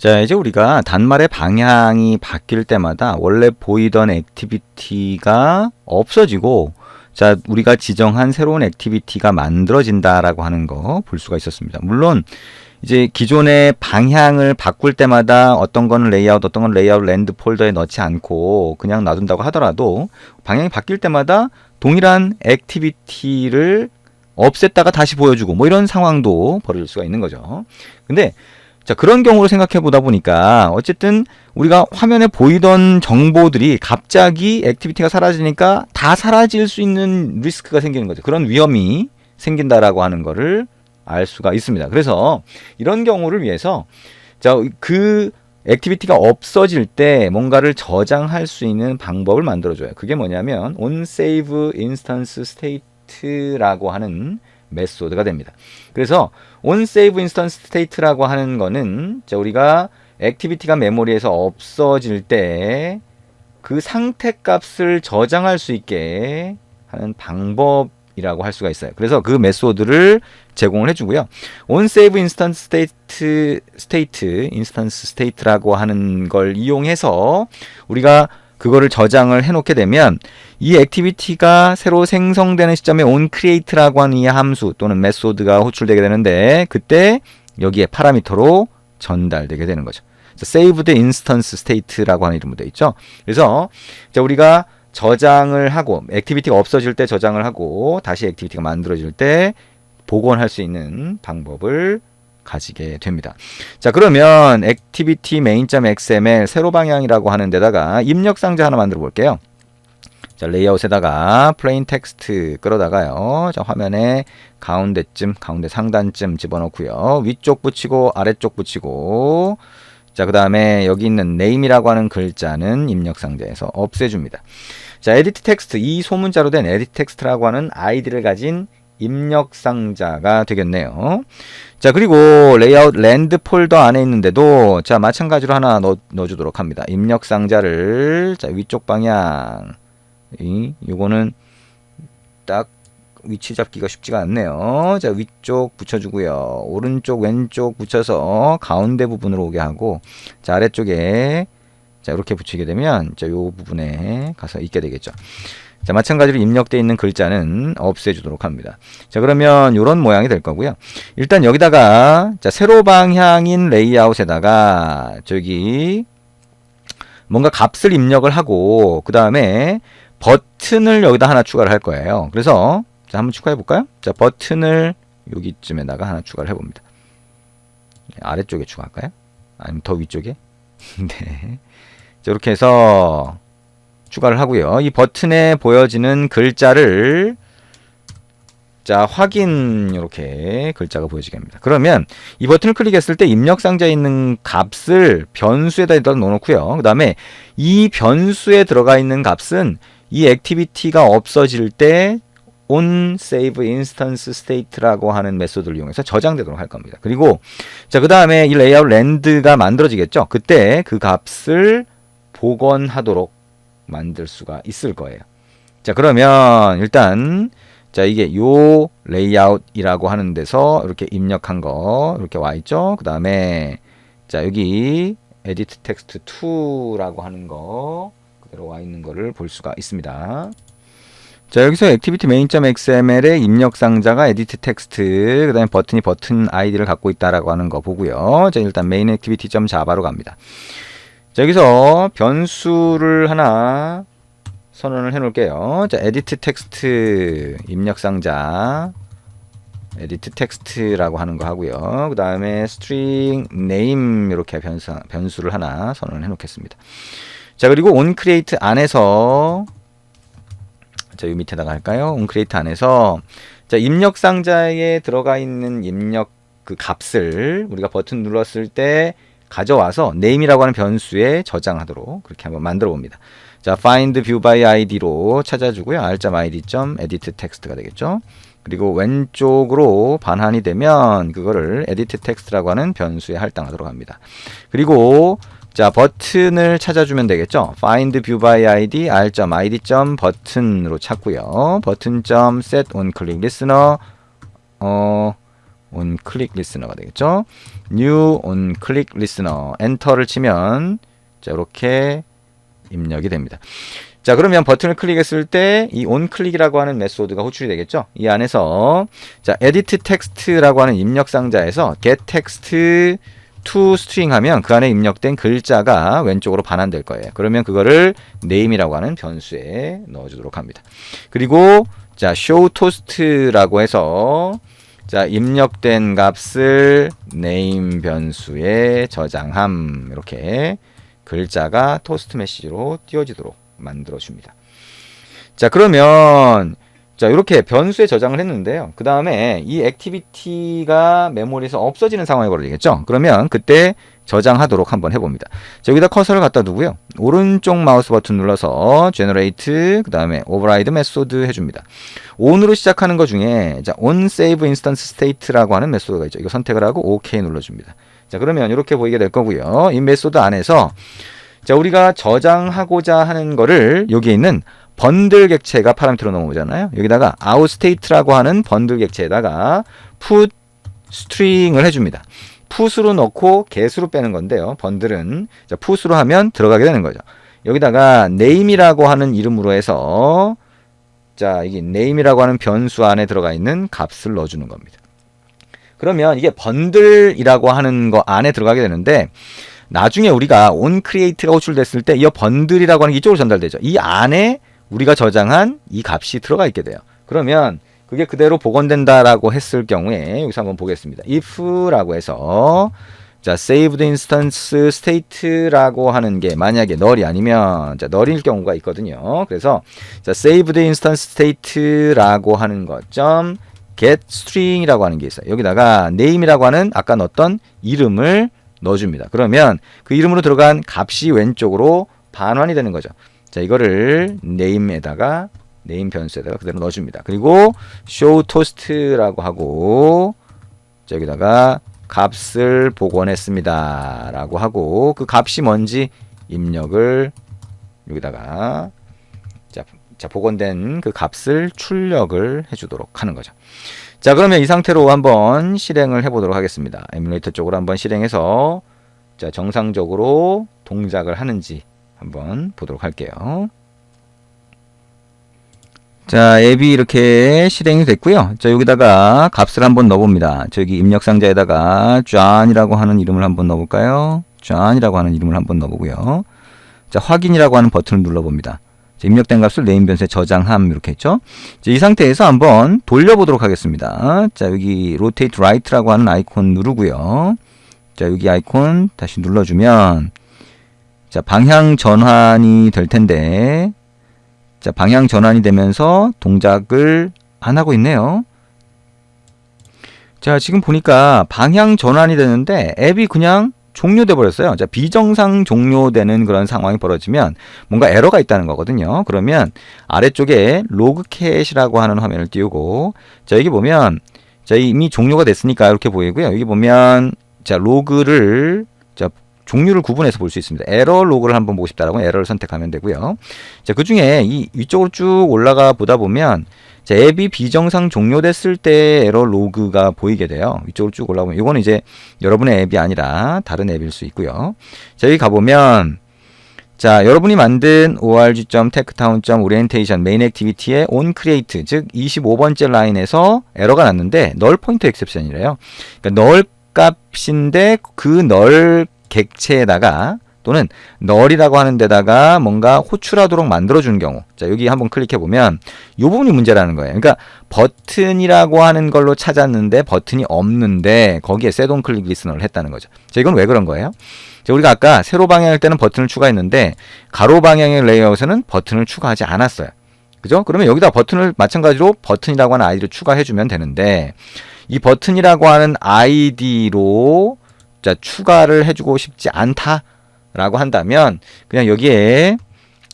자, 이제 우리가 단말의 방향이 바뀔 때마다 원래 보이던 액티비티가 없어지고, 자, 우리가 지정한 새로운 액티비티가 만들어진다라고 하는 거 볼 수가 있었습니다. 물론 이제 기존의 방향을 바꿀 때마다 어떤 거는 레이아웃, 어떤 건 레이아웃 랜드 폴더에 넣지 않고 그냥 놔둔다고 하더라도 방향이 바뀔 때마다 동일한 액티비티를 없앴다가 다시 보여주고 뭐 이런 상황도 벌어질 수가 있는 거죠. 근데 자, 그런 경우를 생각해 보다 보니까 어쨌든 우리가 화면에 보이던 정보들이 갑자기 액티비티가 사라지니까 다 사라질 수 있는 리스크가 생기는 거죠. 그런 위험이 생긴다라고 하는 거를 알 수가 있습니다. 그래서 이런 경우를 위해서 자, 그 액티비티가 없어질 때 뭔가를 저장할 수 있는 방법을 만들어줘요. 그게 뭐냐면 onSave instance state라고 하는 메소드가 됩니다. 그래서 onSave instance state라고 하는 거는 자, 우리가 액티비티가 메모리에서 없어질 때 그 상태 값을 저장할 수 있게 하는 방법이라고 할 수가 있어요. 그래서 그 메소드를 제공을 해주고요. onSave instance state라고 하는 걸 이용해서 우리가 그거를 저장을 해놓게 되면 이 액티비티가 새로 생성되는 시점에 onCreate라고 하는 이 함수 또는 메소드가 호출되게 되는데 그때 여기에 파라미터로 전달되게 되는 거죠. Saved Instance State라고 하는 이름으로 되어 있죠. 그래서 우리가 저장을 하고 액티비티가 없어질 때 저장을 하고 다시 액티비티가 만들어질 때 복원할 수 있는 방법을 가지게 됩니다. 자, 그러면 activity main.xml 세로 방향이라고 하는 데다가 입력 상자 하나 만들어 볼게요. 자, 레이아웃에다가 plain text 끌어다가요. 자, 화면에 가운데쯤, 가운데 상단쯤 집어넣고요. 위쪽 붙이고 아래쪽 붙이고 자, 그 다음에 여기 있는 name이라고 하는 글자는 입력 상자에서 없애줍니다. 자, edit text, 이 소문자로 된 edit text라고 하는 아이디를 가진 입력 상자가 되겠네요. 자, 그리고 레이아웃 랜드 폴더 안에 있는데도 자, 마찬가지로 하나 넣어주도록 합니다. 입력 상자를 자, 위쪽 방향 요거는 딱 위치 잡기가 쉽지가 않네요. 자, 위쪽 붙여주고요. 오른쪽 왼쪽 붙여서 가운데 부분으로 오게 하고 자, 아래쪽에 자, 이렇게 붙이게 되면 자, 요 부분에 가서 있게 되겠죠. 자, 마찬가지로 입력되어 있는 글자는 없애주도록 합니다. 자, 그러면 이런 모양이 될 거고요. 일단 여기다가 자, 세로 방향인 레이아웃에다가 저기 뭔가 값을 입력을 하고 그 다음에 버튼을 여기다 하나 추가를 할 거예요. 그래서 자, 한번 추가해 볼까요? 자, 버튼을 여기쯤에다가 하나 추가를 해봅니다. 아래쪽에 추가할까요? 아니면 더 위쪽에? 네. 자, 이렇게 해서 추가를 하고요. 이 버튼에 보여지는 글자를 자, 확인 이렇게 글자가 보여지게 합니다. 그러면 이 버튼을 클릭했을 때 입력 상자에 있는 값을 변수에다 일단 넣어놓고요. 그 다음에 이 변수에 들어가 있는 값은 이 액티비티가 없어질 때 onSave instance state라고 하는 메소드를 이용해서 저장되도록 할 겁니다. 그리고 자, 그 다음에 이 레이아웃 랜드가 만들어지겠죠. 그때 그 값을 복원하도록 만들 수가 있을 거예요. 자, 그러면 일단 자, 이게 요 레이아웃이라고 하는 데서 이렇게 입력한 거 이렇게 와 있죠. 그 다음에 자, 여기 edit text 2라고 하는 거 그대로 와 있는 거를 볼 수가 있습니다. 자, 여기서 activity main.xml의 입력 상자가 edit text, 그 다음에 버튼이 버튼 아이디를 갖고 있다라고 하는 거 보고요. 자, 일단 main activity.java로 갑니다. 자, 여기서 변수를 하나 선언을 해 놓을게요. 자, edit text 입력 상자 edit text라고 하는 거 하고요. 그 다음에 string name 이렇게 변수를 하나 선언을 해 놓겠습니다. 자, 그리고 onCreate 안에서 자, 이 밑에다가 할까요? onCreate 안에서 자, 입력 상자에 들어가 있는 입력 그 값을 우리가 버튼 눌렀을 때 가져와서 name이라고 하는 변수에 저장하도록 그렇게 한번 만들어 봅니다. 자, find view by id로 찾아주고요. r.id.edit text가 되겠죠. 그리고 왼쪽으로 반환이 되면 그거를 edit text라고 하는 변수에 할당하도록 합니다. 그리고 자, 버튼을 찾아주면 되겠죠. find view by id r.id.button으로 찾고요. button.set onClick listener onClick listener가 되겠죠. new onClick listener 엔터를 치면 자 이렇게 입력이 됩니다. 자 그러면 버튼을 클릭했을 때 이 onClick이라고 하는 메소드가 호출이 되겠죠. 이 안에서 자 edit text라고 하는 입력 상자에서 get text to string 하면 그 안에 입력된 글자가 왼쪽으로 반환될 거예요. 그러면 그거를 name이라고 하는 변수에 넣어주도록 합니다. 그리고 자 show toast라고 해서 자 입력된 값을 name 변수에 저장함 이렇게 글자가 토스트 메시지로 띄워지도록 만들어 줍니다. 자 그러면 자 이렇게 변수에 저장을 했는데요. 그 다음에 이 액티비티가 메모리에서 없어지는 상황이 벌어지겠죠. 그러면 그때 저장하도록 한번 해봅니다. 자, 여기다 커서를 갖다 두고요. 오른쪽 마우스 버튼 눌러서 generate 그 다음에 override 메소드 해줍니다. on으로 시작하는 것 중에 자 on save instance state라고 하는 메소드가 있죠. 이거 선택을 하고 OK 눌러줍니다. 자 그러면 이렇게 보이게 될 거고요. 이 메소드 안에서 자 우리가 저장하고자 하는 거를 여기에 있는 번들 객체가 파라미터로 넘어오잖아요. 여기다가 outstate라고 하는 번들 객체에다가 put string을 해줍니다. put으로 넣고 get으로 빼는 건데요. 번들은 자 put으로 하면 들어가게 되는 거죠. 여기다가 name이라고 하는 이름으로 해서 자 이게 name이라고 하는 변수 안에 들어가 있는 값을 넣어주는 겁니다. 그러면 이게 번들이라고 하는 거 안에 들어가게 되는데 나중에 우리가 onCreate가 호출됐을 때 이 번들이라고 하는 게 이쪽으로 전달되죠. 이 안에 우리가 저장한 이 값이 들어가 있게 돼요. 그러면 그게 그대로 복원된다라고 했을 경우에 여기서 한번 보겠습니다. if라고 해서 자 saved instance state라고 하는 게 만약에 null이 아니면 자 null일 경우가 있거든요. 그래서 자 saved instance state라고 하는 것 점 get string이라고 하는 게 있어요. 여기다가 name이라고 하는 아까 넣었던 이름을 넣어줍니다. 그러면 그 이름으로 들어간 값이 왼쪽으로 반환이 되는 거죠. 자 이거를 name에다가 name 변수에다가 그대로 넣어줍니다. 그리고 show toast라고 하고 자 여기다가 값을 복원했습니다 라고 하고 그 값이 뭔지 입력을 여기다가 자 복원된 그 값을 출력을 해주도록 하는 거죠. 자 그러면 이 상태로 한번 실행을 해보도록 하겠습니다. 에뮬레이터 쪽으로 한번 실행해서 자 정상적으로 동작을 하는지 한번 보도록 할게요. 자 앱이 이렇게 실행이 됐고요. 자 여기다가 값을 한번 넣어봅니다. 저기 입력 상자에다가 john이라고 하는 이름을 한번 넣어볼까요? john이라고 하는 이름을 한번 넣어보고요. 자 확인이라고 하는 버튼을 눌러봅니다. 입력된 값을 네임 변수에 저장함 이렇게 했죠. 이 상태에서 한번 돌려보도록 하겠습니다. 자 여기 rotate right라고 하는 아이콘 누르고요. 자 여기 아이콘 다시 눌러주면 자 방향 전환이 될 텐데 자 방향 전환이 되면서 동작을 안 하고 있네요. 자 지금 보니까 방향 전환이 되는데 앱이 그냥 종료돼 버렸어요. 자 비정상 종료되는 그런 상황이 벌어지면 뭔가 에러가 있다는 거거든요. 그러면 아래쪽에 로그캣이라고 하는 화면을 띄우고 자 여기 보면 자 이미 종료가 됐으니까 이렇게 보이고요. 여기 보면 자 로그를 자 종류를 구분해서 볼 수 있습니다. 에러 로그를 한번 보고 싶다라고 에러를 선택하면 되고요. 자 그중에 이 위쪽으로 쭉 올라가 보다 보면 자, 앱이 비정상 종료됐을 때 에러 로그가 보이게 돼요. 위쪽으로 쭉 올라오면 이거는 이제 여러분의 앱이 아니라 다른 앱일 수 있고요. 자, 여기 가보면 자, 여러분이 만든 org.techtown.orientation 메인 액티비티의 onCreate 즉 25번째 라인에서 에러가 났는데 null pointer exception이래요. 그러니까 null 값인데 그 null 객체에다가 또는 null이라고 하는 데다가 뭔가 호출하도록 만들어주는 경우 자 여기 한번 클릭해보면 이 부분이 문제라는 거예요. 그러니까 버튼이라고 하는 걸로 찾았는데 버튼이 없는데 거기에 set on click listener를 했다는 거죠. 자 이건 왜 그런 거예요? 자 우리가 아까 세로 방향일 때는 버튼을 추가했는데 가로 방향의 레이아웃에는 버튼을 추가하지 않았어요. 그죠? 그러면 여기다 버튼을 마찬가지로 버튼이라고 하는 아이디를 추가해주면 되는데 이 버튼이라고 하는 아이디로 자 추가를 해주고 싶지 않다 라고 한다면 그냥 여기에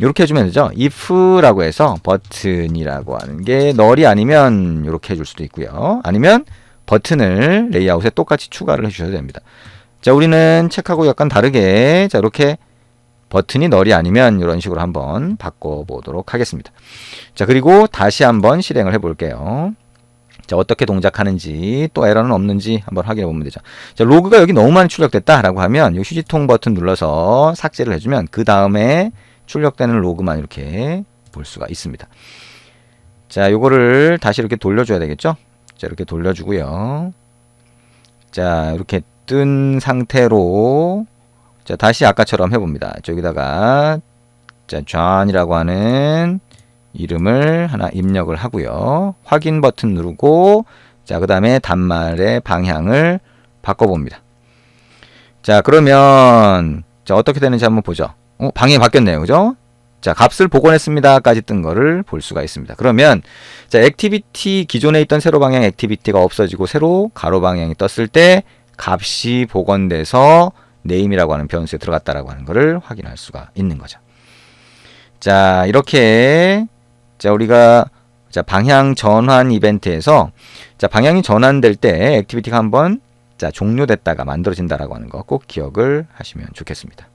이렇게 해주면 되죠. if라고 해서 버튼이라고 하는 게 null이 아니면 이렇게 해줄 수도 있고요. 아니면 버튼을 레이아웃에 똑같이 추가를 해주셔도 됩니다. 자 우리는 책하고 약간 다르게 자 이렇게 버튼이 null이 아니면 이런 식으로 한번 바꿔보도록 하겠습니다. 자 그리고 다시 한번 실행을 해볼게요. 자, 어떻게 동작하는지 또 에러는 없는지 한번 확인해 보면 되죠. 자, 로그가 여기 너무 많이 출력됐다라고 하면 이 휴지통 버튼 눌러서 삭제를 해주면 그 다음에 출력되는 로그만 이렇게 볼 수가 있습니다. 자, 요거를 다시 이렇게 돌려줘야 되겠죠? 자, 이렇게 돌려주고요. 자, 이렇게 뜬 상태로 자, 다시 아까처럼 해봅니다. 저기다가 자, 존이라고 하는 이름을 하나 입력을 하고요. 확인 버튼 누르고 자, 그 다음에 단말의 방향을 바꿔봅니다. 자, 그러면 자, 어떻게 되는지 한번 보죠. 방향이 바뀌었네요. 그죠? 자, 값을 복원했습니다까지 뜬 거를 볼 수가 있습니다. 그러면 자, 액티비티 기존에 있던 세로 방향 액티비티가 없어지고 세로 가로 방향이 떴을 때 값이 복원돼서 name이라고 하는 변수에 들어갔다라고 하는 것을 확인할 수가 있는 거죠. 자, 이렇게 자, 우리가 자, 방향 전환 이벤트에서 자, 방향이 전환될 때 액티비티가 한번 자, 종료됐다가 만들어진다라고 하는 거 꼭 기억을 하시면 좋겠습니다.